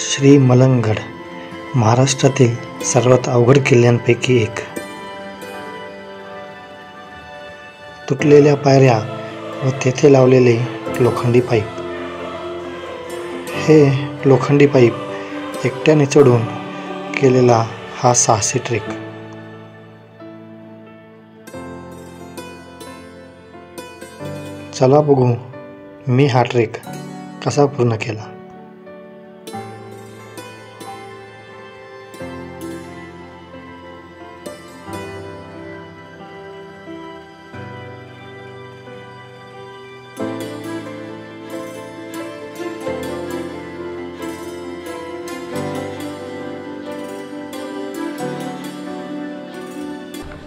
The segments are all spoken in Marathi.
श्री मलंगगड महाराष्ट्रातील सर्वात अवघड किल्ल्यांपैकी एक. तुटलेल्या पायऱ्या व तेथे लावलेले लोखंडी पाईप. हे लोखंडी पाईप एकट्याने चढून केलेला हा साहसी ट्रेक. चला बघू मी हा ट्रेक कसा पूर्ण केला.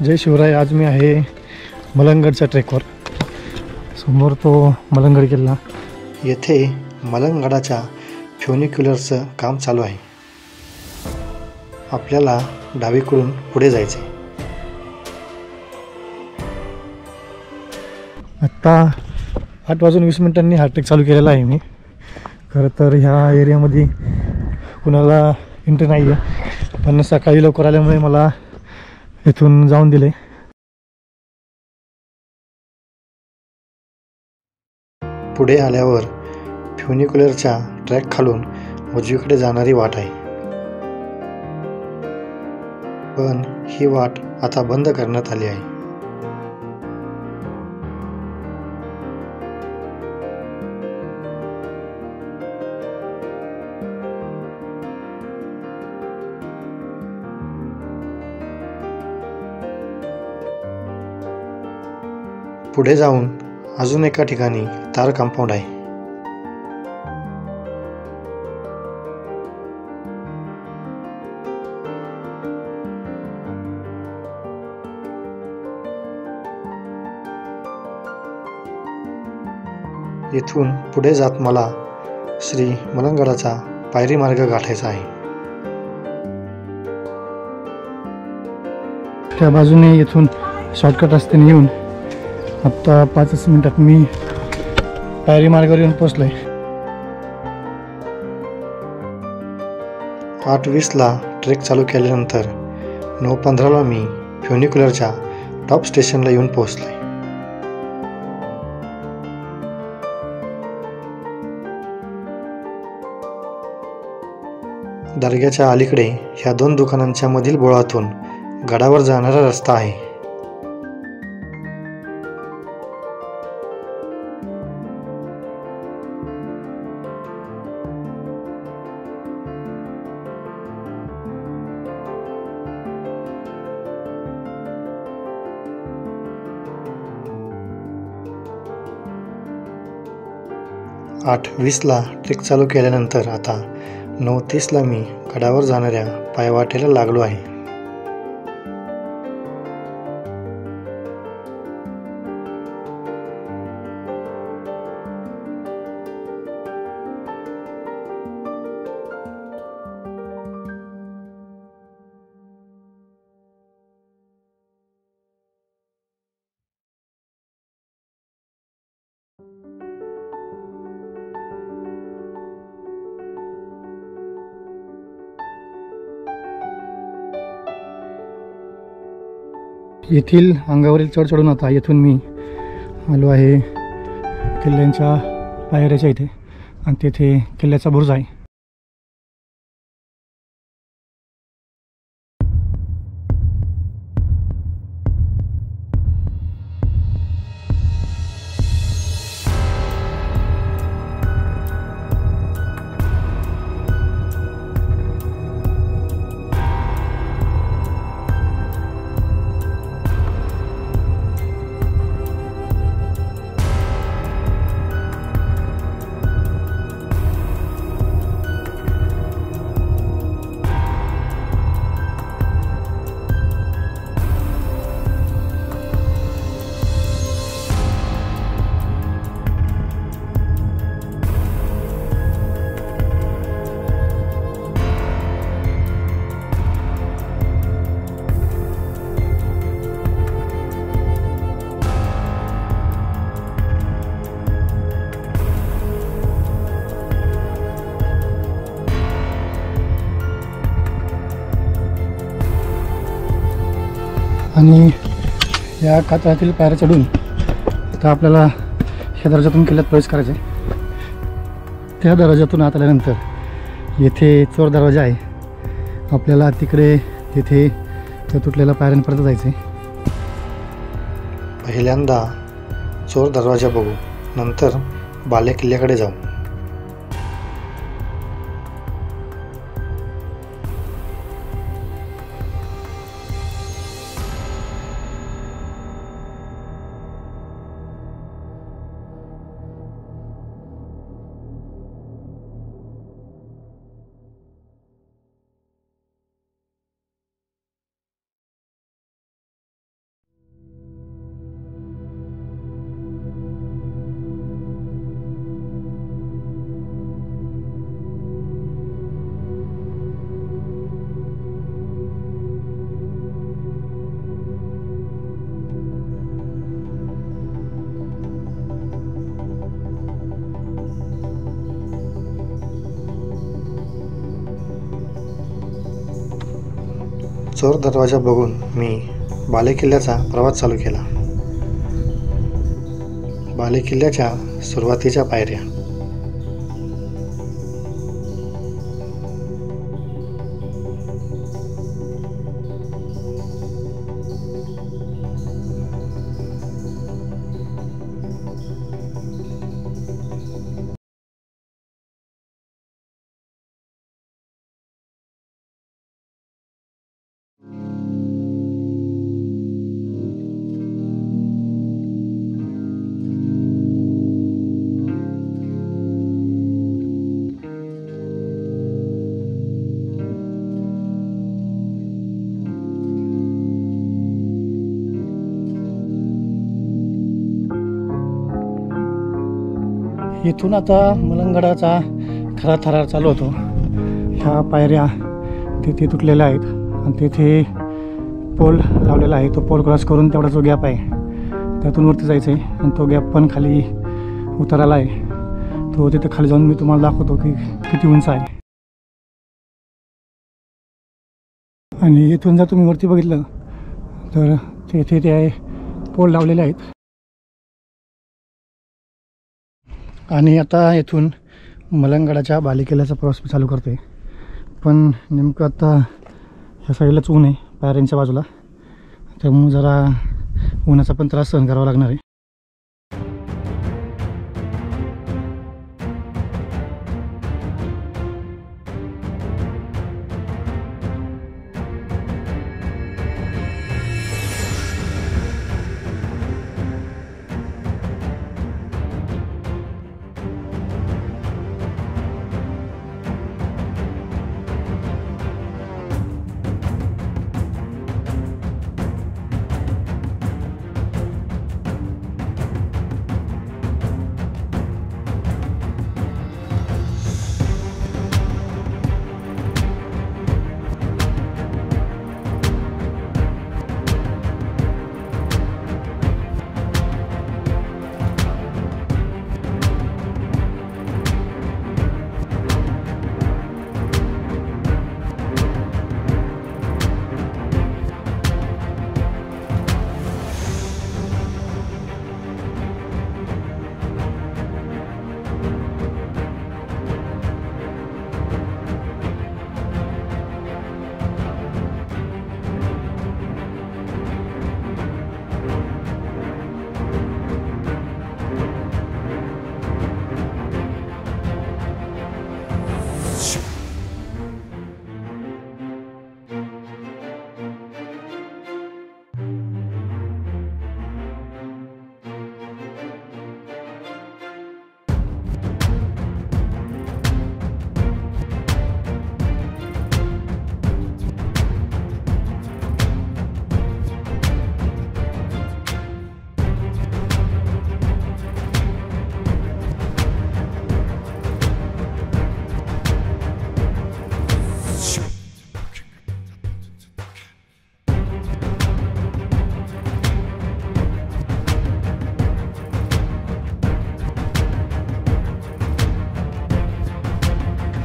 जय शिवराय. आज मी आहे मलंगगडच्या ट्रेकवर. समोर तो मलंगगड किल्ला. येथे मलंगगडाच्या फ्युनिक्युलरचं काम चालू आहे. आपल्याला डावीकडून पुढे जायचे. आत्ता 8:20 हा ट्रेक चालू केलेला आहे मी. खरं तर ह्या एरियामध्ये कुणाला एंट्री नाही आहे, पण सकाळी लवकर आल्यामुळे मला इथून जाऊन दिले. पुढे आल्यावर फ्युनिक्युलरच्या ट्रॅक खालून उजवीकडे जाणारी वाट आहे, पण ही वाट आता बंद करण्यात आली आहे. पुढे जाऊन अजून एका ठिकाणी तार कंपाऊंड आहे. येथून पुढे जात मला श्री मलंगगडाचा पायरी मार्ग गाठायचा आहे. त्या बाजूने येथून शॉर्टकट रस्त्याने येऊन आत्ता 5 मिनिटात मी पायरी मार्गावर येऊन पोचलोय. 8:20 ट्रेक चालू केल्यानंतर 9:15 मी फ्युनिक्युलरच्या टॉप स्टेशनला येऊन पोहोचलोय. दर्ग्याच्या अलीकडे ह्या 2 दुकानांच्या मधील बोळातून गडावर जाणारा रस्ता आहे. आठ 20 ट्रेक चालू केल्यानंतर आता 9:30 मी गडावर जाणाऱ्या पायवाटेला लागलो आहे. येथील अंगावरील चढ चढून आता येथून मी आलो आहे किल्ल्यांच्या पायऱ्याच्या इथे, आणि तेथे किल्ल्याचा बुरुज आहे. आणि या कातळातील पायऱ्या चढून आता आपल्याला ह्या दरवाजातून किल्ल्यात प्रवेश करायचा आहे. त्या दरवाजातून आत आल्यानंतर येथे चोर दरवाजा आहे. आपल्याला तिकडे तिथे त्या तुटलेल्या पायऱ्यांपर्यंत जायचं आहे. पहिल्यांदा चोर दरवाजा बघू, नंतर बाले किल्ल्याकडे जाऊ. चोर दरवाजा बघून मी बालेकिल्ल्याचा प्रवास चालू केला. बालेकिल्ल्याच्या सुरुवातीच्या पायऱ्या. इथून आता मलंगडाचा खरा थरार चालू होतो. ह्या पायऱ्या तिथे तुटलेल्या आहेत आणि तिथे पोल लावलेला आहे. तो पोल क्रॉस करून तेवढा जो गॅप आहे त्यातून वरती जायचं आहे आणि तो गॅप पण खाली उतरायला आहे. तो तिथे खाली जाऊन मी तुम्हाला दाखवतो की किती उंच आहे. आणि इथून जर तुम्ही वरती बघितलं तर तिथे ते पोल लावलेले आहेत. आणि आता येथून मलंगडाच्या बालेकिल्ल्याचा प्रवास मी चालू करतो आहे. पण नेमकं आता ह्या साईडलाच ऊन आहे पायऱ्यांच्या बाजूला, त्यामुळे जरा उन्हाचा पण त्रास सहन करावा लागणार आहे.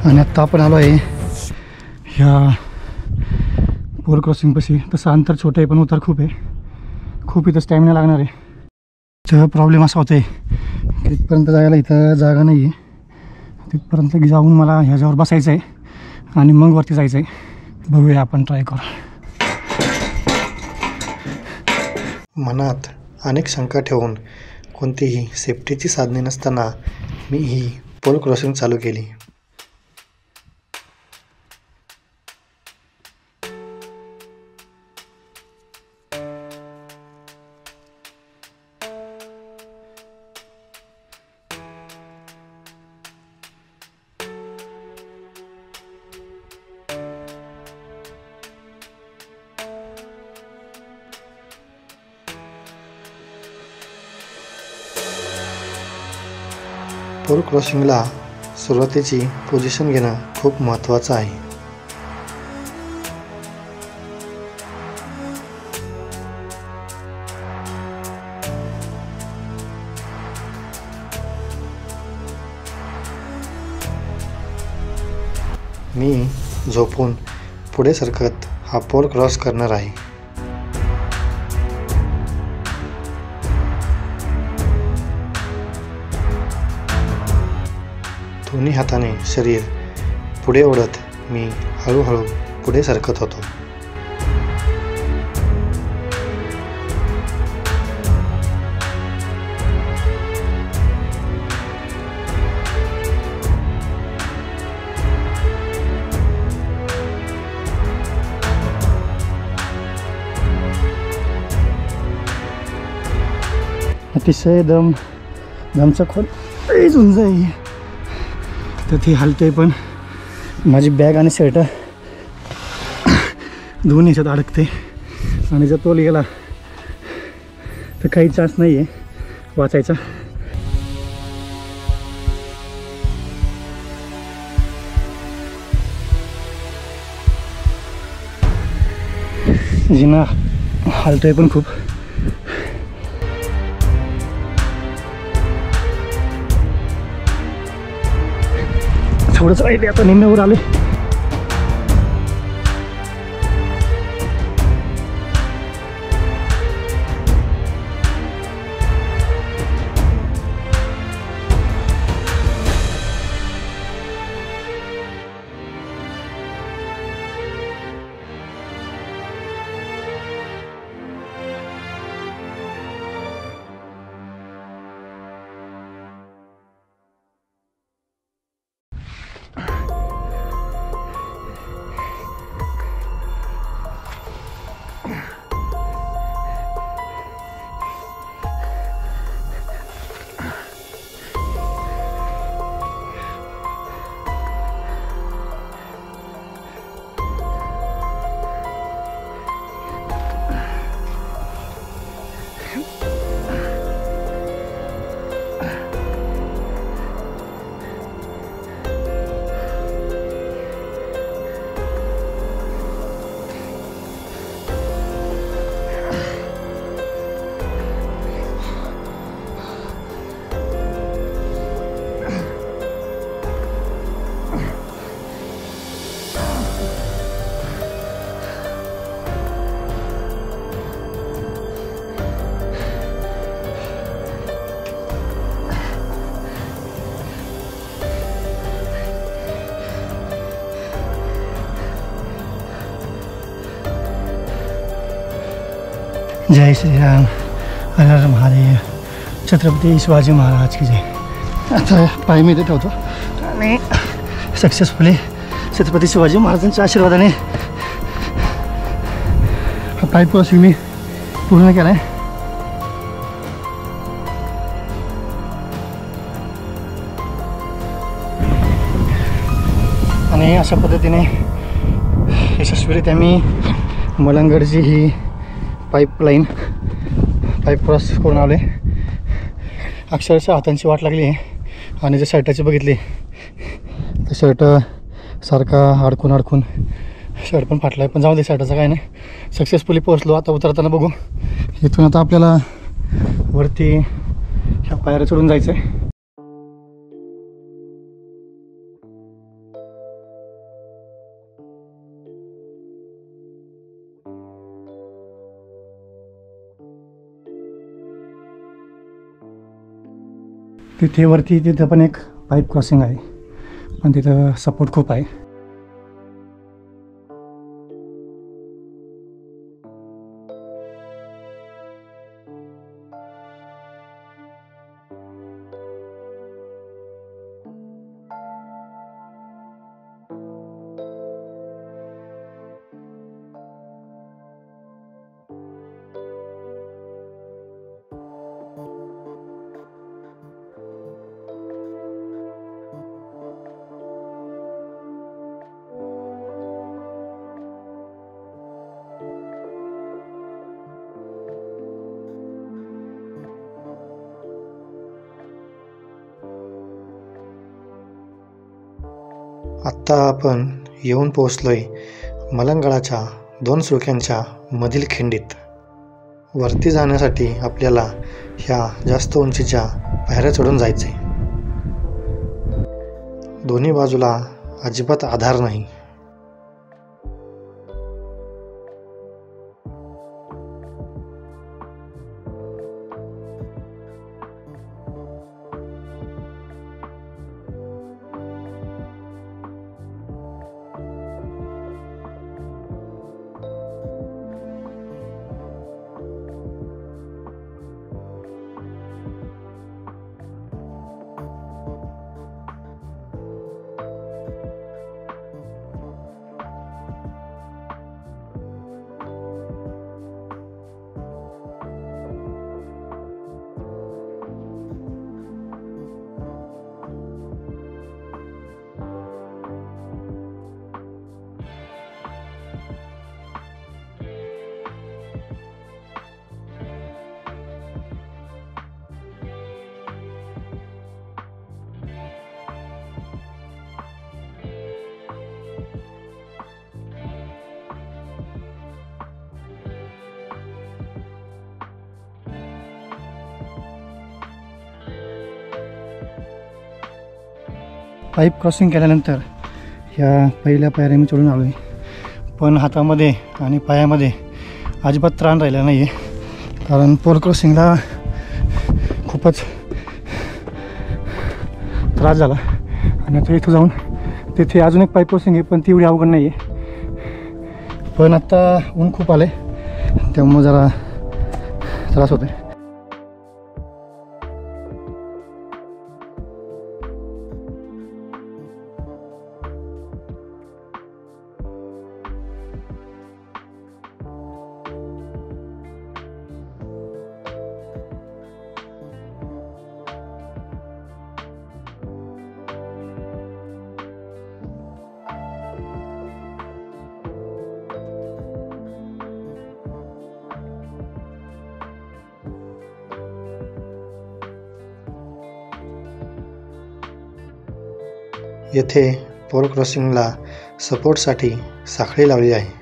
आणि आत्ता आपण आलो आहे ह्या पोल क्रॉसिंगपाशी. तसं अंतर छोटं आहे पण उतार खूप आहे, खूप इथं स्टॅमिना लागणार आहे. तर प्रॉब्लेम असा होता आहे तिथपर्यंत जायला इथं जागा नाही आहे. तिथपर्यंत जाऊन मला ह्याच्यावर बसायचं आहे आणि मग वरती जायचं आहे. बघूया, आपण ट्राय करू. मनात अनेक शंका ठेवून कोणतीही सेफ्टीची साधने नसताना मी ही पोल क्रॉसिंग चालू केली. पोल क्रॉसिंगला सुरुवातीची पोझिशन घेणं खूप महत्त्वाचं आहे. मी झोपून पुढे सरकत हा पोल क्रॉस करणार आहे. दोन्ही हाताने शरीर पुढे ओढत मी हळूहळू पुढे सरकत होतो. अतिशय दमचा खोल उंच आहे. तर ती हलते पण माझी बॅग आणि शर्ट दोन्ही ह्याच्यात अडकते आणि जर तोल गेला तर काही चान्स नाही आहे वाचायचा. जिना हलतोय पण खूप. थोडंसं राहिले, आता निम्म्यावर आले. जय श्री राम, हर हर महादेव, छत्रपती शिवाजी महाराज की जय. आता पाय मी इथे ठेवतो आणि सक्सेसफुली छत्रपती शिवाजी महाराजांच्या आशीर्वादाने हा पाय क्रॉसिंग मी पूर्ण केला आहे. आणि अशा पद्धतीने यशस्वीरित्या मी मलंगडची ही पाईप क्रॉस करून आले. अक्षरशः हातांची वाट लागली आहे आणि जर शर्टाची बघितली तर शर्ट सारखा अडकून शर्ट पण फाटला आहे. पण जाऊ दे, शर्टाचं काय नाही. सक्सेसफुली पोहोचलो. आता उतरताना बघू. इथून आता आपल्याला वरती ह्या पायऱ्या चढून जायचं आहे. तिथे वरती तिथं पण एक पाईप क्रॉसिंग आहे, पण तिथं सपोर्ट खूप आहे. आत्ता आपण येऊन पोहोचलोय मलंगगडाच्या 2 सुळक्यांच्या मधील खिंडीत. वरती जाण्यासाठी आपल्याला ह्या जास्त उंचीच्या पायऱ्या चढून जायचे. दोन्ही बाजूला अजिबात आधार नाही. पाईप क्रॉसिंग केल्यानंतर ह्या पहिल्या पायऱ्या मी चढून आलो आहे, पण हातामध्ये आणि पायामध्ये अजिबात त्राण राहिला नाही आहे, कारण पोल क्रॉसिंगला खूपच त्रास झाला. आणि आता इथं जाऊन तिथे अजून एक पाईप क्रॉसिंग आहे, पण ती एवढी अवघड नाही आहे. पण आत्ता ऊन खूप आलं आहे, त्यामुळं जरा त्रास होतो आहे. येथे पोल क्रॉसिंगला सपोर्टसाठी साखळी लावली आहे.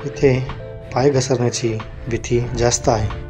इथे पाय घसरण्याची भीती जास्त आहे.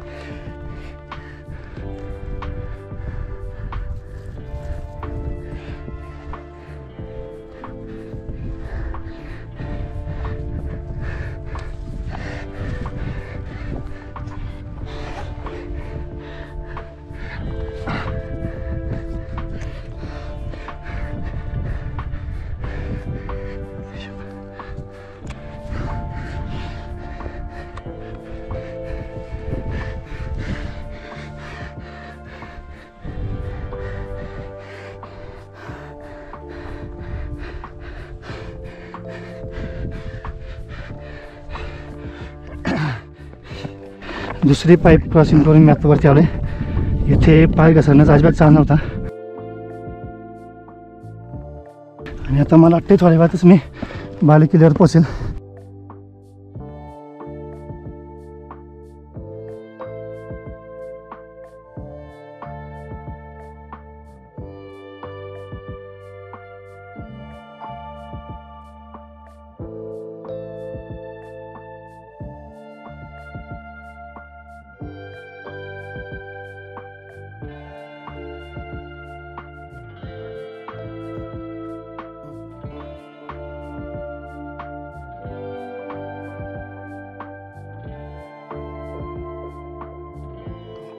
दुसरी पाईप क्रॉसिंग करून मी आता वरती आलो आहे. इथे पाय घसरण्याचा अजिबात चान्स नव्हता, आणि आता मला वाटते थोड्या वेळातच मी बाले किल्ल्यावर पोहोचेल.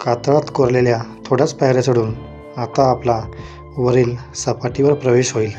कातळात कोरलेल्या थोड्याच पायऱ्या चढून आता आपला वरील सपाटीवर प्रवेश होईल.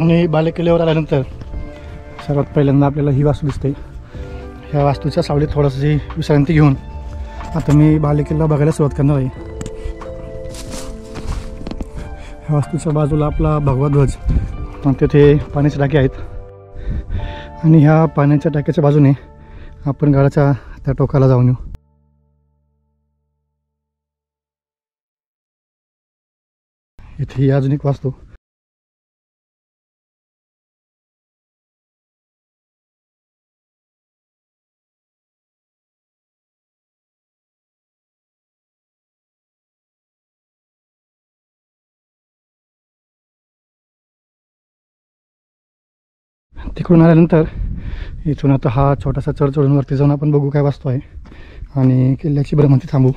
आणि बालेकिल्ल्यावर आल्यानंतर सर्वात पहिल्यांदा आपल्याला ही वास्तू दिसते. ह्या वास्तूच्या सावलीत थोडंशी विश्रांती घेऊन आता मी बालेकिल्ला बघायला सुरुवात करणार आहे. ह्या वास्तूच्या बाजूला आपला भगवा ध्वज, तिथे पाण्याचे टाके आहेत आणि ह्या पाण्याच्या टाक्याच्या बाजूने आपण गडाच्या त्या टोकाला जाऊन येऊ. इथे ही अजून एक वास्तू. तिकडून आल्यानंतर इथून आता हा छोटासा चढ चढून वरती जाऊन आपण बघू काय वास्तू आहे आणि किल्ल्याची भ्रमंती थांबू.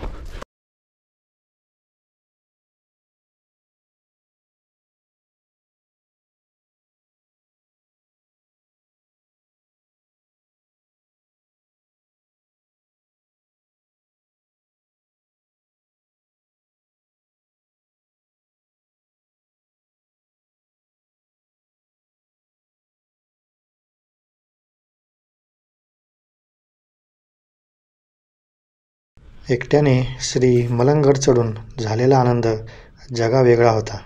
एकट्याने श्री मलंगगड चढून झालेला आनंद जगा वेगळा होता.